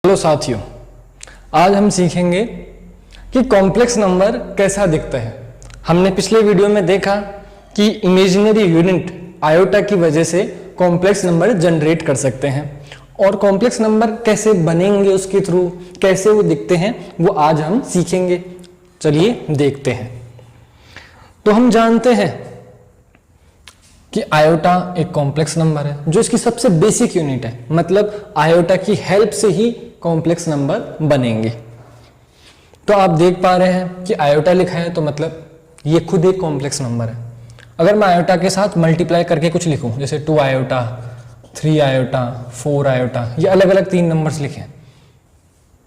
Hello साथियों, आज हम सीखेंगे कि कॉम्प्लेक्स नंबर कैसा दिखता है। हमने पिछले वीडियो में देखा कि इमेजिनरी यूनिट आयोटा की वजह से कॉम्प्लेक्स नंबर जनरेट कर सकते हैं और कॉम्प्लेक्स नंबर कैसे बनेंगे, उसके थ्रू कैसे वो दिखते हैं, वो आज हम सीखेंगे। चलिए देखते हैं। तो हम जानते हैं कि आयोटा एक कॉम्प्लेक्स नंबर है जो इसकी सबसे बेसिक यूनिट है, मतलब आयोटा की हेल्प से ही कॉम्प्लेक्स नंबर बनेंगे। तो आप देख पा रहे हैं कि आयोटा लिखा है तो मतलब ये खुद एक कॉम्प्लेक्स नंबर है। अगर मैं आयोटा के साथ मल्टीप्लाई करके कुछ लिखूं, जैसे 2 आयोटा, 3 आयोटा, 4 आयोटा, ये अलग अलग 3 नंबर्स लिखे,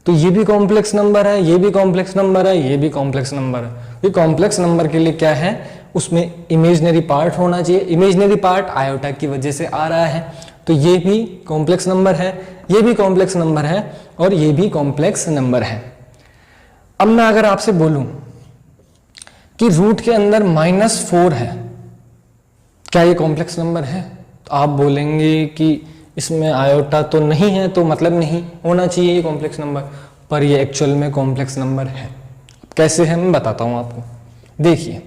तो ये भी कॉम्प्लेक्स नंबर है, ये भी कॉम्प्लेक्स नंबर है, ये भी कॉम्प्लेक्स नंबर है। ये कॉम्प्लेक्स नंबर के लिए क्या है, उसमें इमेजिनरी पार्ट होना चाहिए। इमेजिनरी पार्ट आयोटा की वजह से आ रहा है, तो ये भी कॉम्प्लेक्स नंबर है, ये भी कॉम्प्लेक्स नंबर है और ये भी कॉम्प्लेक्स नंबर है। अब मैं अगर आपसे बोलूं कि रूट के अंदर -4 है, क्या ये कॉम्प्लेक्स नंबर है? तो आप बोलेंगे कि इसमें आयोटा तो नहीं है, तो मतलब नहीं होना चाहिए ये कॉम्प्लेक्स नंबर, पर ये एक्चुअल में कॉम्प्लेक्स नंबर है। कैसे है मैं बताता हूं आपको। देखिए,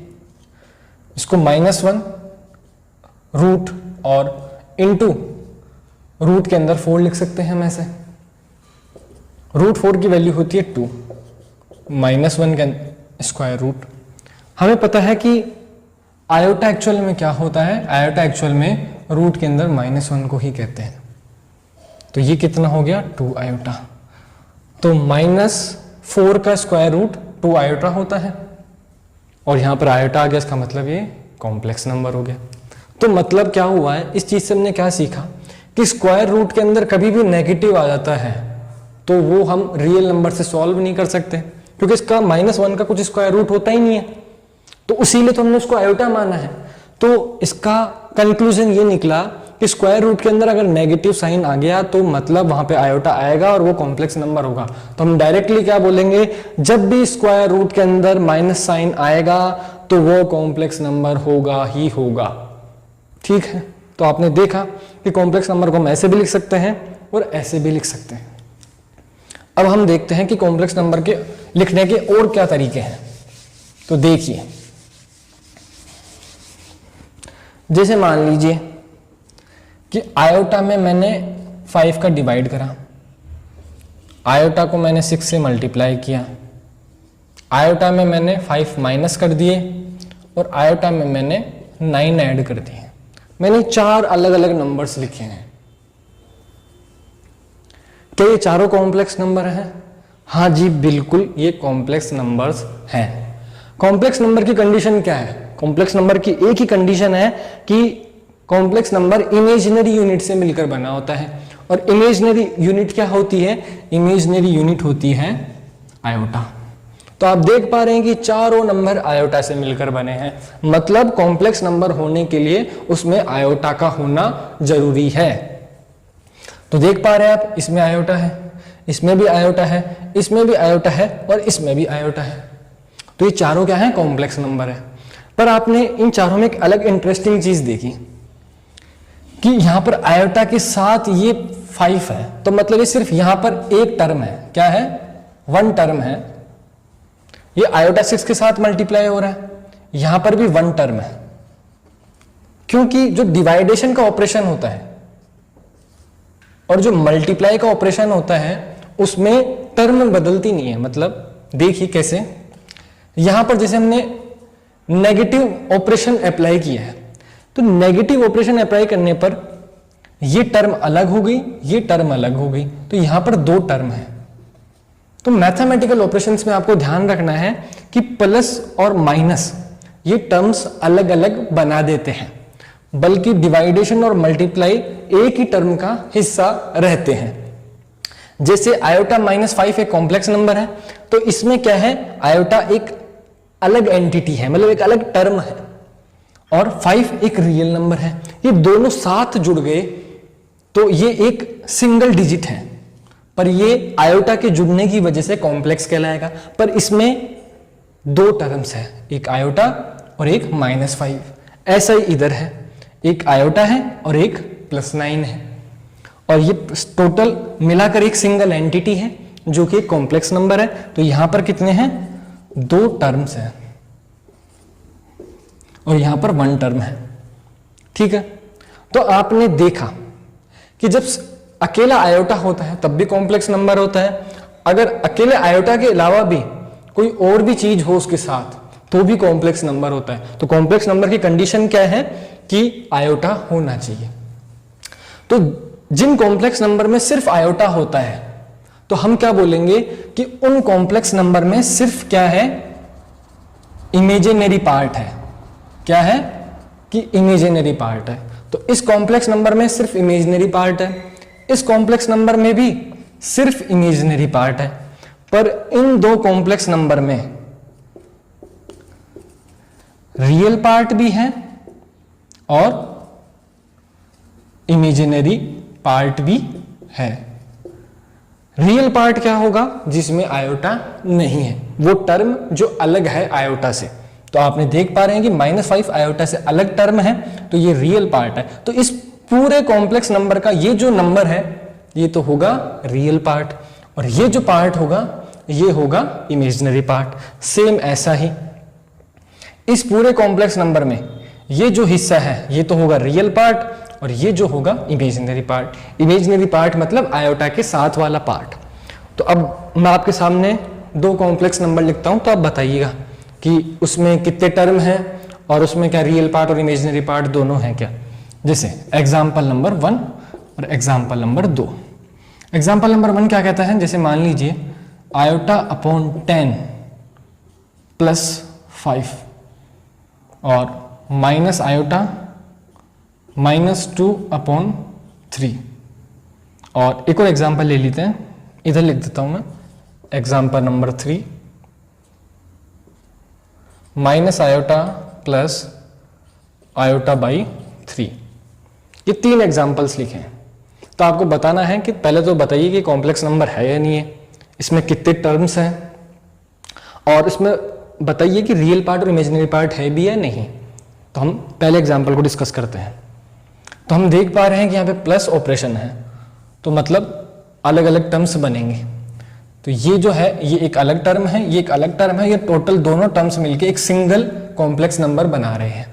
इसको -1 रूट और इनटू रूट के अंदर 4 लिख सकते हैं हम ऐसे। रूट 4 की वैल्यू होती है 2, -1 का स्क्वायर रूट। हमें पता है कि आयोटा एक्चुअल में क्या होता है, आयोटा एक्चुअल में रूट के अंदर -1 को ही कहते हैं। तो ये कितना हो गया, 2 आयोटा। तो -4 का स्क्वायर रूट 2 आयोटा होता है और यहां पर आयोटा आ गया, इसका मतलब ये कॉम्प्लेक्स नंबर हो गया। तो मतलब क्या हुआ है, इस चीज से हमने क्या सीखा कि स्क्वायर रूट के अंदर कभी भी नेगेटिव आ जाता है तो वो हम रियल नंबर से सॉल्व नहीं कर सकते, क्योंकि इसका -1 का कुछ स्क्वायर रूट होता ही नहीं है, तो इसीलिए तो हमने उसको आयोटा माना है। तो इसका कंक्लूजन ये निकला कि स्क्वायर रूट के अंदर अगर नेगेटिव साइन आ गया तो मतलब वहां पे आयोटा आएगा और वो कॉम्प्लेक्स नंबर होगा। तो हम डायरेक्टली क्या बोलेंगे, जब भी स्क्वायर रूट के अंदर माइनस साइन आएगा तो वो कॉम्प्लेक्स नंबर होगा ही होगा। ठीक है, तो आपने देखा कि कॉम्प्लेक्स नंबर को हम ऐसे भी लिख सकते हैं और ऐसे भी लिख सकते हैं। अब हम देखते हैं कि कॉम्प्लेक्स नंबर के लिखने के और क्या तरीके हैं। तो देखिए, जैसे मान लीजिए कि आयोटा में मैंने 5 का डिवाइड करा, आयोटा को मैंने 6 से मल्टीप्लाई किया, आयोटा में मैंने 5 माइनस कर दिए और आयोटा में मैंने 9 ऐड कर दिए। मैंने 4 अलग अलग नंबर्स लिखे हैं। क्या ये चारों कॉम्प्लेक्स नंबर हैं? हाँ जी, बिल्कुल ये कॉम्प्लेक्स नंबर्स हैं। कॉम्प्लेक्स नंबर की कंडीशन क्या है? कॉम्प्लेक्स नंबर की एक ही कंडीशन है कि कॉम्प्लेक्स नंबर इमेजिनरी यूनिट से मिलकर बना होता है। और इमेजिनरी यूनिट क्या होती है? इमेजिनरी यूनिट होती है आयोटा। तो आप देख पा रहे हैं कि चारों नंबर आयोटा से मिलकर बने हैं, मतलब कॉम्प्लेक्स नंबर होने के लिए उसमें आयोटा का होना जरूरी है। तो देख पा रहे हैं आप, इसमें आयोटा है, इसमें भी आयोटा है, इसमें भी आयोटा है और इसमें भी आयोटा है। तो ये चारों क्या है? कॉम्प्लेक्स नंबर है। पर आपने इन चारों में एक अलग इंटरेस्टिंग चीज देखी कि यहां पर आयोटा के साथ ये 5 है, तो मतलब ये सिर्फ यहां पर एक टर्म है। क्या है? 1 टर्म है। ये आयोटा 6 के साथ मल्टीप्लाई हो रहा है, यहां पर भी 1 टर्म है, क्योंकि जो डिवाइडेशन का ऑपरेशन होता है और जो मल्टीप्लाई का ऑपरेशन होता है उसमें टर्म बदलती नहीं है। मतलब देखिए कैसे, यहां पर जैसे हमने नेगेटिव ऑपरेशन अप्लाई किया है, तो नेगेटिव ऑपरेशन अप्लाई करने पर ये टर्म अलग हो गई, ये टर्म अलग हो गई, तो यहां पर 2 टर्म है। तो मैथमेटिकल ऑपरेशंस में आपको ध्यान रखना है कि प्लस और माइनस ये टर्म्स अलग अलग बना देते हैं, बल्कि डिवाइडेशन और मल्टीप्लाई एक ही टर्म का हिस्सा रहते हैं। जैसे आयोटा -5 एक कॉम्प्लेक्स नंबर है, तो इसमें क्या है, आयोटा एक अलग एंटिटी है, मतलब एक अलग टर्म है, और 5 एक रियल नंबर है। ये दोनों साथ जुड़ गए तो ये एक सिंगल डिजिट है, पर ये आयोटा के जुड़ने की वजह से कॉम्प्लेक्स कहलाएगा। पर इसमें 2 टर्म्स है, एक आयोटा और एक -5। ऐसा ही इधर है, एक आयोटा है और एक +9 है। और ये टोटल मिलाकर एक सिंगल एंटिटी है जो कि एक कॉम्प्लेक्स नंबर है। तो यहां पर कितने हैं, 2 टर्म्स हैं और यहां पर 1 टर्म है। ठीक है, तो आपने देखा कि जब अकेला आयोटा होता है तब भी कॉम्प्लेक्स नंबर होता है, अगर अकेले आयोटा के अलावा भी कोई और भी चीज हो उसके साथ तो भी कॉम्प्लेक्स नंबर होता है। तो कॉम्प्लेक्स नंबर की कंडीशन क्या है कि आयोटा होना चाहिए। तो जिन कॉम्प्लेक्स नंबर में सिर्फ आयोटा होता है तो हम क्या बोलेंगे कि उन कॉम्प्लेक्स नंबर में सिर्फ क्या है, इमेजिनरी पार्ट है। क्या है कि इमेजिनरी पार्ट है। तो इस कॉम्प्लेक्स नंबर में सिर्फ इमेजिनरी पार्ट है, इस कॉम्प्लेक्स नंबर में भी सिर्फ इमेजिनरी पार्ट है, पर इन 2 कॉम्प्लेक्स नंबर में रियल पार्ट भी है और इमेजिनरी पार्ट भी है। रियल पार्ट क्या होगा, जिसमें आयोटा नहीं है, वो टर्म जो अलग है आयोटा से। तो आपने देख पा रहे हैं कि -5 आयोटा से अलग टर्म है, तो ये रियल पार्ट है। तो इस पूरे कॉम्प्लेक्स नंबर का ये जो नंबर है ये तो होगा रियल पार्ट, और ये जो पार्ट होगा ये होगा इमेजिनरी पार्ट। सेम ऐसा ही इस पूरे कॉम्प्लेक्स नंबर में ये जो हिस्सा है ये तो होगा रियल पार्ट और ये जो होगा इमेजिनरी पार्ट। इमेजिनरी पार्ट मतलब आयोटा के साथ वाला पार्ट। तो अब मैं आपके सामने 2 कॉम्प्लेक्स नंबर लिखता हूं, तो आप बताइएगा कि उसमें कितने टर्म हैं और उसमें क्या रियल पार्ट और इमेजिनरी पार्ट दोनों हैं क्या। जैसे एग्जाम्पल नंबर 1 और एग्जाम्पल नंबर 2। एग्जाम्पल नंबर 1 क्या कहता है, जैसे मान लीजिए आयोटा अपॉन 10 + 5 और माइनस आयोटा -2/3। और एक और एग्जाम्पल ले लेते हैं, इधर लिख देता हूं मैं, example number 3 minus iota plus iota. ये 3 एग्जाम्पल्स लिखे हैं। तो आपको बताना है कि पहले तो बताइए कि कॉम्प्लेक्स नंबर है या नहीं है, इसमें कितने टर्म्स हैं, और इसमें बताइए कि रियल पार्ट और इमेजिनरी पार्ट है भी या नहीं। तो हम पहले एग्जाम्पल को डिस्कस करते हैं। तो हम देख पा रहे हैं कि यहाँ पे प्लस ऑपरेशन है, तो मतलब अलग अलग टर्म्स बनेंगे। तो ये जो है ये एक अलग टर्म है, ये एक अलग टर्म है, ये टोटल दोनों टर्म्स मिलके एक सिंगल कॉम्प्लेक्स नंबर बना रहे हैं।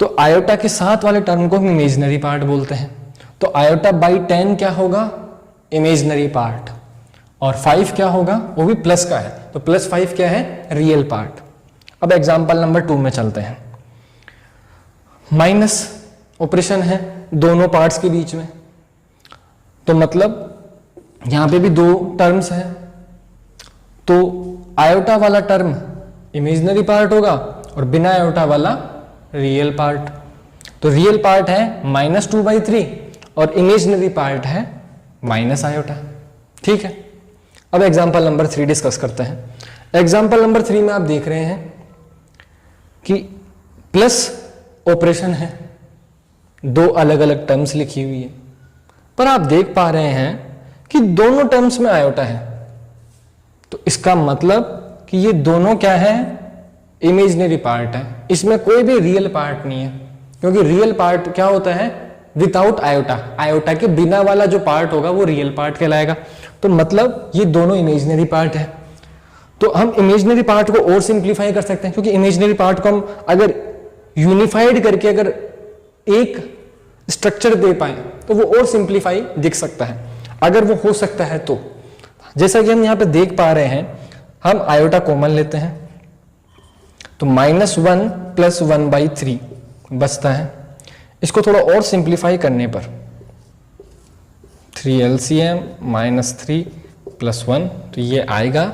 तो आयोटा के साथ वाले टर्म को हम इमेजिनरी पार्ट बोलते हैं। तो आयोटा/10 क्या होगा, इमेजिनरी पार्ट, और 5 क्या होगा, वो भी प्लस का है, तो +5 क्या है, रियल पार्ट। अब एग्जाम्पल नंबर 2 में चलते हैं। माइनस ऑपरेशन है दोनों पार्ट्स के बीच में, तो मतलब यहां पे भी 2 टर्म्स हैं। तो आयोटा वाला टर्म इमेजिनरी पार्ट होगा और बिना आयोटा वाला रियल पार्ट। तो रियल पार्ट है -2/3 और इमेजिनरी पार्ट है माइनस आयोटा। ठीक है, अब एग्जाम्पल नंबर 3 डिस्कस करते हैं। एग्जाम्पल नंबर 3 में आप देख रहे हैं कि प्लस ऑपरेशन है, 2 अलग अलग टर्म्स लिखी हुई है, पर आप देख पा रहे हैं कि दोनों टर्म्स में आयोटा है। तो इसका मतलब कि ये दोनों क्या है, इमेजिनरी पार्ट है, इसमें कोई भी रियल पार्ट नहीं है, क्योंकि रियल पार्ट क्या होता है, विदाउट आयोटा, आयोटा के बिना वाला जो पार्ट होगा वो रियल पार्ट कहलाएगा। तो मतलब ये दोनों इमेजिनरी पार्ट है। तो हम इमेजिनरी पार्ट को और सिंप्लीफाई कर सकते हैं, क्योंकि इमेजिनरी पार्ट को हम अगर यूनिफाइड करके अगर एक स्ट्रक्चर दे पाए तो वो और सिंप्लीफाई दिख सकता है, अगर वो हो सकता है तो। जैसा कि हम यहां पे देख पा रहे हैं, हम आयोटा कॉमन लेते हैं तो -1 + 1/3 बचता है। इसको थोड़ा और सिंप्लीफाई करने पर 3 LCM -3 + 1, तो ये आएगा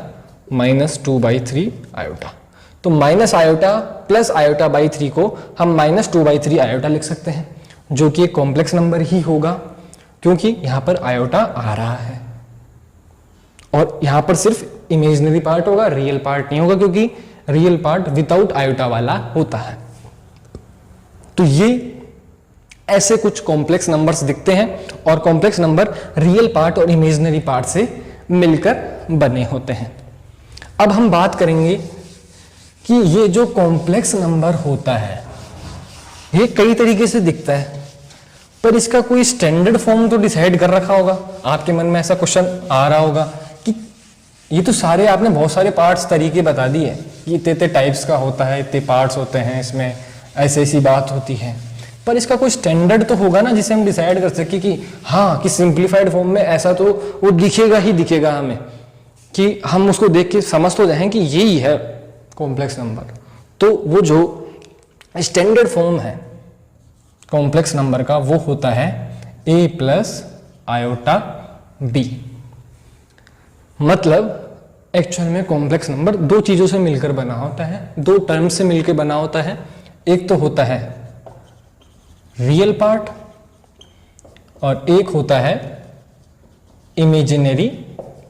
-2/3 आयोटा। तो माइनस आयोटा प्लस आयोटा/3 को हम -2/3 आयोटा लिख सकते हैं, जो कि एक कॉम्प्लेक्स नंबर ही होगा, क्योंकि यहां पर आयोटा आ रहा है और यहां पर सिर्फ इमेजिनरी पार्ट होगा, रियल पार्ट नहीं होगा, क्योंकि रियल पार्ट विदाउट आयोटा वाला होता है। तो ये ऐसे कुछ कॉम्प्लेक्स नंबर्स दिखते हैं, और कॉम्प्लेक्स नंबर रियल पार्ट और इमेजिनरी पार्ट से मिलकर बने होते हैं। अब हम बात करेंगे कि ये जो कॉम्प्लेक्स नंबर होता है ये कई तरीके से दिखता है। पर इसका कोई स्टैंडर्ड फॉर्म तो डिसाइड कर रखा होगा। आपके मन में ऐसा क्वेश्चन आ रहा होगा कि ये तो सारे आपने बहुत सारे पार्ट्स तरीके बता दिए, ये इतने टाइप्स का होता है, इतने पार्ट्स होते हैं, इसमें ऐसी ऐसी बात होती है, पर इसका कोई स्टैंडर्ड तो होगा ना जिसे हम डिसाइड कर सके कि हाँ कि सिंप्लीफाइड फॉर्म में ऐसा तो वो दिखेगा ही दिखेगा हमें, कि हम उसको देख के समझ तो जाएं कि यही है कॉम्प्लेक्स नंबर। तो वो जो स्टैंडर्ड फॉर्म है कॉम्प्लेक्स नंबर का वो होता है a प्लस आयोटा b। मतलब एक्चुअल में कॉम्प्लेक्स नंबर दो चीजों से मिलकर बना होता है, दो टर्म से मिलकर बना होता है। एक तो होता है रियल पार्ट और एक होता है इमेजिनरी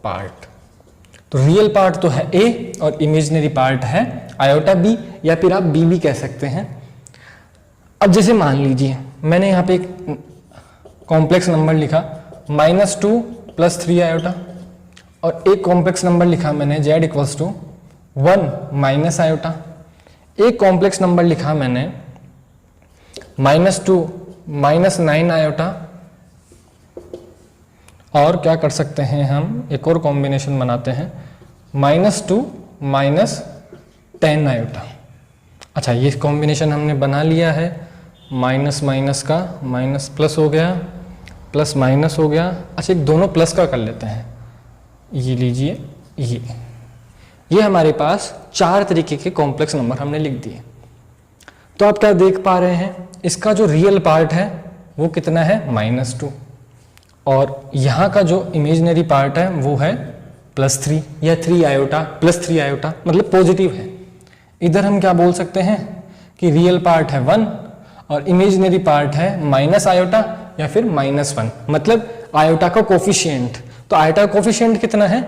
पार्ट। तो रियल पार्ट तो है a और इमेजिनरी पार्ट है आयोटा b, या फिर आप b भी कह सकते हैं। अब जैसे मान लीजिए मैंने यहाँ पे एक कॉम्प्लेक्स नंबर लिखा -2 + 3 आयोटा, और एक कॉम्प्लेक्स नंबर लिखा मैंने z = 1 - आयोटा। एक कॉम्प्लेक्स नंबर लिखा मैंने -2 - 9 आयोटा। और क्या कर सकते हैं हम, एक और कॉम्बिनेशन बनाते हैं -2 - 10 आयोटा। अच्छा, ये कॉम्बिनेशन हमने बना लिया है, माइनस माइनस का माइनस प्लस हो गया, प्लस माइनस हो गया। अच्छा, एक दोनों प्लस का कर लेते हैं, ये लीजिए, ये हमारे पास 4 तरीके के कॉम्प्लेक्स नंबर हमने लिख दिए। तो आप क्या देख पा रहे हैं, इसका जो रियल पार्ट है वो कितना है -2, और यहाँ का जो इमेजिनरी पार्ट है वो है +3 या 3 आयोटा, +3 आयोटा, मतलब पॉजिटिव है। इधर हम क्या बोल सकते हैं कि रियल पार्ट है 1 और इमेजिनरी पार्ट है माइनस आयोटा या फिर -1, मतलब आयोटा का कोफिशिएंट। तो आयोटा का कोफिशिएंट कितना है,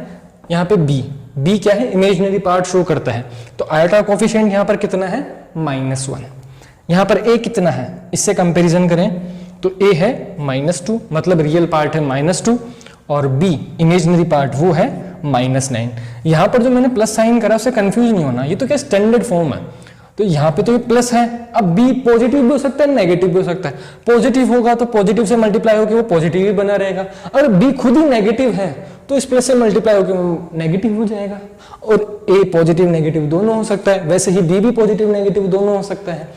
यहाँ पे b क्या है, इमेजिनरी पार्ट शो करता है। तो आयोटा का कोफिशिएंट यहाँ पर कितना है, -1। यहाँ पर a कितना है, इससे कंपैरिजन करें तो a है -2, मतलब रियल पार्ट है -2, और b इमेजिनरी पार्ट वो है -9। यहाँ पर जो मैंने प्लस साइन करा उससे कंफ्यूज नहीं होना, ये तो क्या स्टैंडर्ड फॉर्म है। तो यहाँ पे तो ये प्लस है, अब b पॉजिटिव भी हो सकता है, नेगेटिव भी हो सकता है। पॉजिटिव होगा तो पॉजिटिव से मल्टीप्लाई होकर वो पॉजिटिव ही बना रहेगा, अगर b खुद ही नेगेटिव है तो इस प्लस से मल्टीप्लाई होकर नेगेटिव हो जाएगा। और a पॉजिटिव नेगेटिव दोनों हो सकता है, वैसे ही b भी पॉजिटिव नेगेटिव दोनों हो सकता है।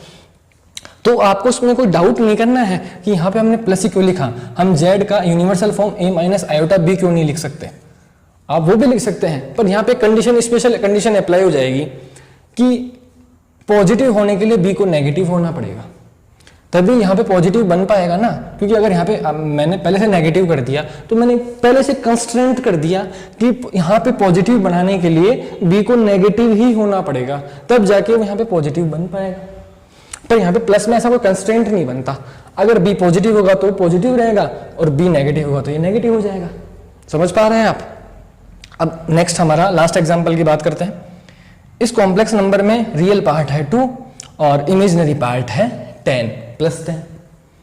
तो आपको उसमें कोई डाउट नहीं करना है कि यहाँ पे हमने प्लस ही क्यों लिखा, हम z का universal form a - iota b क्यों नहीं लिख सकते। आप वो भी लिख सकते हैं, पर यहाँ पे कंडीशन, स्पेशल कंडीशन अप्लाई हो जाएगी कि पॉजिटिव होने के लिए b को नेगेटिव होना पड़ेगा, तभी यहाँ पे पॉजिटिव बन पाएगा ना। क्योंकि अगर यहाँ पे मैंने पहले से नेगेटिव कर दिया तो मैंने पहले से कंस्ट्रेंट कर दिया कि यहाँ पे पॉजिटिव बनाने के लिए b को नेगेटिव ही होना पड़ेगा, तब जाके वो यहाँ पे पॉजिटिव बन पाएगा। पर यहाँ पे प्लस में ऐसा कोई कंस्ट्रेंट नहीं बनता, अगर b पॉजिटिव होगा तो पॉजिटिव रहेगा और b नेगेटिव होगा तो ये नेगेटिव हो जाएगा। समझ पा रहे हैं आप। अब नेक्स्ट हमारा लास्ट एग्जांपल की बात करते हैं। इस कॉम्प्लेक्स नंबर में रियल पार्ट है 2 और इमेजिनरी पार्ट है 10 + 10।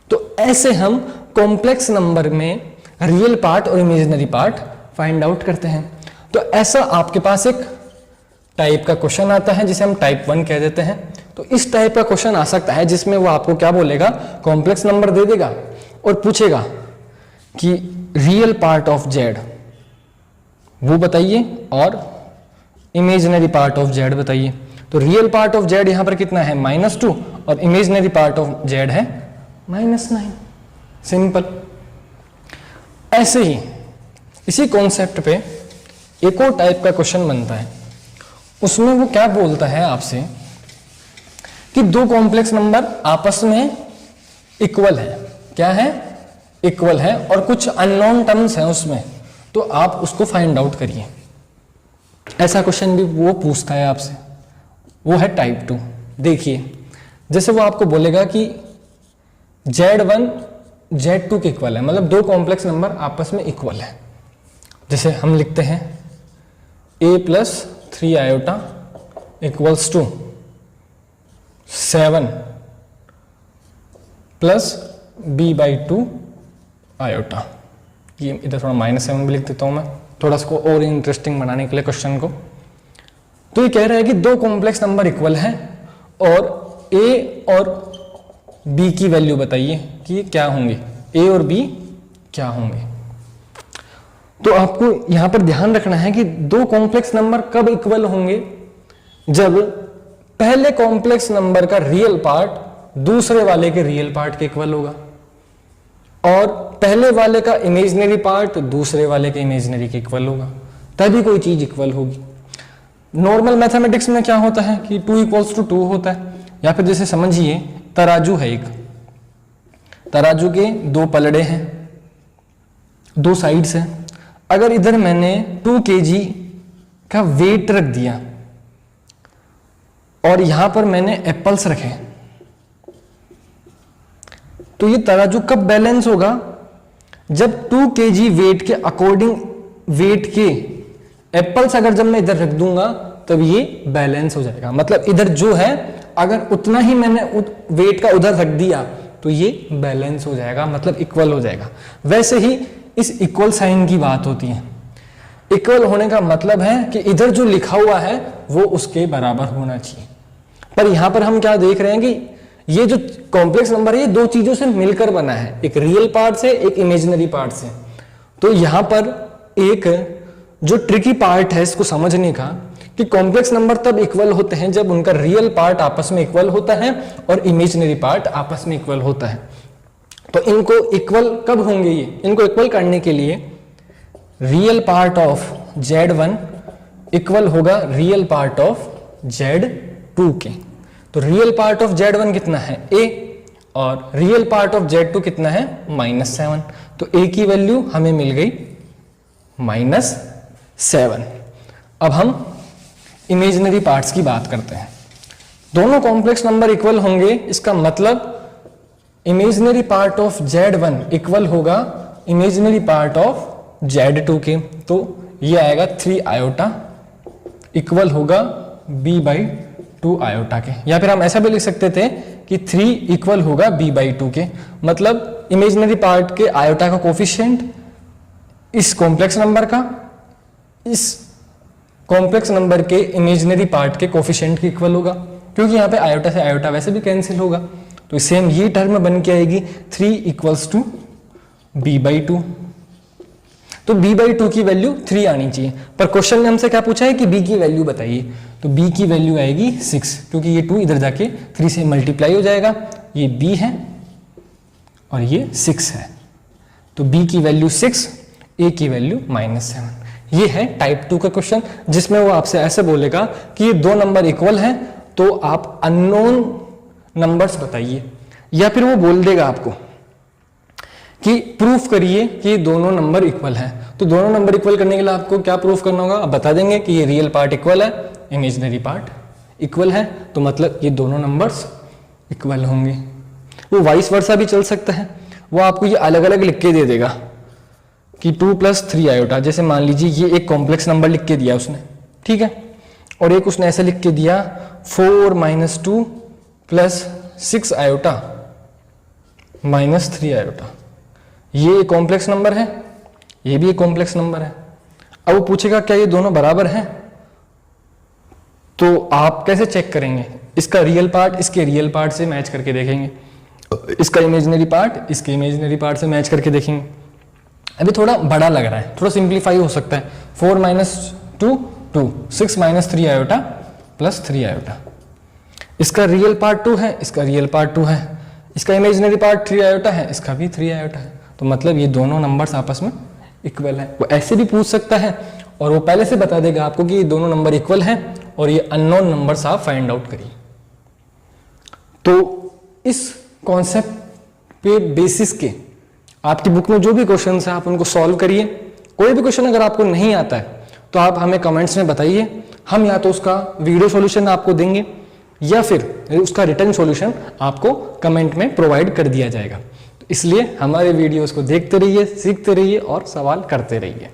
तो ऐसे हम कॉम्प्लेक्स नंबर में रियल पार्ट और इमेजिनरी पार्ट फाइंड आउट करते हैं। तो ऐसा आपके पास एक टाइप का क्वेश्चन आता है जिसे हम टाइप 1 कह देते हैं। तो इस टाइप का क्वेश्चन आ सकता है जिसमें वो आपको क्या बोलेगा, कॉम्प्लेक्स नंबर दे देगा और पूछेगा कि रियल पार्ट ऑफ z वो बताइए और इमेजिनरी पार्ट ऑफ z बताइए। तो रियल पार्ट ऑफ z यहां पर कितना है, -2, और इमेजिनरी पार्ट ऑफ z है -9। सिंपल। ऐसे ही इसी कॉन्सेप्ट पे एक और टाइप का क्वेश्चन बनता है, उसमें वो क्या बोलता है आपसे कि दो कॉम्प्लेक्स नंबर आपस में इक्वल है। क्या है, इक्वल है, और कुछ अननोन टर्म्स हैं उसमें, तो आप उसको फाइंड आउट करिए। ऐसा क्वेश्चन भी वो पूछता है आपसे, वो है टाइप 2। देखिए, जैसे वो आपको बोलेगा कि Z1 Z2 के इक्वल है, मतलब दो कॉम्प्लेक्स नंबर आपस में इक्वल है। जैसे हम लिखते हैं a + 3 आयोटा = 7 + b/2 आयोटा। ये इधर थोड़ा -7 भी लिख देता हूं मैं, थोड़ा इसको और इंटरेस्टिंग बनाने के लिए क्वेश्चन को। तो ये कह रहा है कि दो कॉम्प्लेक्स नंबर इक्वल है और a और b की वैल्यू बताइए कि क्या होंगी। ए और बी क्या होंगे। तो आपको यहां पर ध्यान रखना है कि दो कॉम्प्लेक्स नंबर कब इक्वल होंगे, जब पहले कॉम्प्लेक्स नंबर का रियल पार्ट दूसरे वाले के रियल पार्ट के इक्वल होगा और पहले वाले का इमेजिनरी पार्ट दूसरे वाले के इमेजिनरी के इक्वल होगा, तभी कोई चीज इक्वल होगी। नॉर्मल मैथमेटिक्स में क्या होता है कि 2 = 2 होता है, या फिर जैसे समझिए तराजू है, एक तराजू के दो पलड़े हैं, दो साइड्स हैं। अगर इधर मैंने 2 kg का वेट रख दिया और यहां पर मैंने एप्पल्स रखे, तो ये तराजू कब बैलेंस होगा, जब 2 kg वेट के अकॉर्डिंग वेट के एप्पल्स अगर जब मैं इधर रख दूंगा तब ये बैलेंस हो जाएगा। मतलब इधर जो है अगर उतना ही मैंने वेट का उधर रख दिया तो ये बैलेंस हो जाएगा, मतलब इक्वल हो जाएगा। वैसे ही इस इक्वल साइन की बात होती है। इक्वल होने का मतलब है कि इधर जो लिखा हुआ है वो उसके बराबर होना चाहिए। पर यहां पर हम क्या देख रहे हैं कि ये जो कॉम्प्लेक्स नंबर है ये दो चीजों से मिलकर बना है, एक रियल पार्ट से, एक इमेजिनरी पार्ट से। तो यहां पर एक जो ट्रिकी पार्ट है इसको समझने का कि कॉम्प्लेक्स नंबर तब इक्वल होते हैं जब उनका रियल पार्ट आपस में इक्वल होता है और इमेजिनरी पार्ट आपस में इक्वल होता है। तो इनको इक्वल कब होंगे, ये इनको इक्वल करने के लिए real part of Z1 equal होगा रियल पार्ट ऑफ Z2 के। तो रियल पार्ट ऑफ Z1 कितना है a और रियल पार्ट ऑफ Z2 कितना है -7। तो a की वैल्यू हमें मिल गई -7। अब हम इमेजिनरी पार्ट्स की बात करते हैं। दोनों कॉम्प्लेक्स नंबर इक्वल होंगे, इसका मतलब imaginary part of Z1 equal होगा इमेजिनरी पार्ट ऑफ Z2 के। तो ये आएगा 3 आयोटा इक्वल होगा b/2 आयोटा के, या फिर हम ऐसा भी लिख सकते थे कि 3 इक्वल होगा b/2 के। मतलब इमेजिनरी पार्ट के आयोटा का कोफिशिएंट इस कॉम्प्लेक्स नंबर का इस कॉम्प्लेक्स नंबर के इमेजिनरी पार्ट के कोफिशिएंट के इक्वल होगा, क्योंकि यहाँ पे आयोटा से आयोटा वैसे भी कैंसिल होगा। तो सेम ये टर्म बन के आएगी 3 = b/2। तो b/2 की वैल्यू 3 आनी चाहिए, पर क्वेश्चन में हमसे क्या पूछा है कि b की वैल्यू बताइए। तो b की वैल्यू आएगी 6, क्योंकि ये 2 इधर जाके 3 से मल्टीप्लाई हो जाएगा। ये b है और ये 6 है, तो b की वैल्यू 6, a की वैल्यू -7। ये है टाइप 2 का क्वेश्चन, जिसमें वो आपसे ऐसे बोलेगा कि ये दो नंबर इक्वल हैं तो आप अननोन नंबर्स बताइए, या फिर वो बोल देगा आपको कि प्रूफ करिए कि दोनों नंबर इक्वल हैं। तो दोनों नंबर इक्वल करने के लिए आपको क्या प्रूफ करना होगा, आप बता देंगे कि ये रियल पार्ट इक्वल है, इमेजिनरी पार्ट इक्वल है, तो मतलब ये दोनों नंबर्स इक्वल होंगे। वो वाइस वर्सा भी चल सकता है, वो आपको ये अलग अलग लिख के दे देगा कि 2 + 3 आयोटा। जैसे मान लीजिए ये एक कॉम्प्लेक्स नंबर लिख के दिया उसने, ठीक है, और एक उसने ऐसे लिख के दिया 4 - 2 + 6 आयोटा -3 आयोटा। ये एक कॉम्प्लेक्स नंबर है, ये भी एक कॉम्प्लेक्स नंबर है। अब वो पूछेगा क्या ये दोनों बराबर हैं, तो आप कैसे चेक करेंगे, इसका रियल पार्ट इसके रियल पार्ट से मैच करके देखेंगे, इसका इमेजिनरी पार्ट इसके इमेजिनरी पार्ट से मैच करके देखेंगे। अभी थोड़ा बड़ा लग रहा है, थोड़ा सिंप्लीफाई हो सकता है। 4 - 2 2, 6 - 3 आयोटा + 3 आयोटा। इसका रियल पार्ट 2 है, इसका रियल पार्ट 2 है, इसका इमेजिनरी पार्ट 3 आयोटा है, इसका भी 3 आयोटा है। तो मतलब ये दोनों नंबर्स आपस में इक्वल है। वो ऐसे भी पूछ सकता है और वो पहले से बता देगा आपको कि ये दोनों नंबर इक्वल हैं और ये अननोन नंबर्स आप फाइंड आउट करिए। तो इस कॉन्सेप्ट पे बेसिस के आपकी बुक में जो भी क्वेश्चन है आप उनको सॉल्व करिए। कोई भी क्वेश्चन अगर आपको नहीं आता है तो आप हमें कमेंट्स में बताइए, हम या तो उसका वीडियो सॉल्यूशन आपको देंगे या फिर उसका रिटर्न सॉल्यूशन आपको कमेंट में प्रोवाइड कर दिया जाएगा। तो इसलिए हमारे वीडियोस को देखते रहिए, सीखते रहिए और सवाल करते रहिए।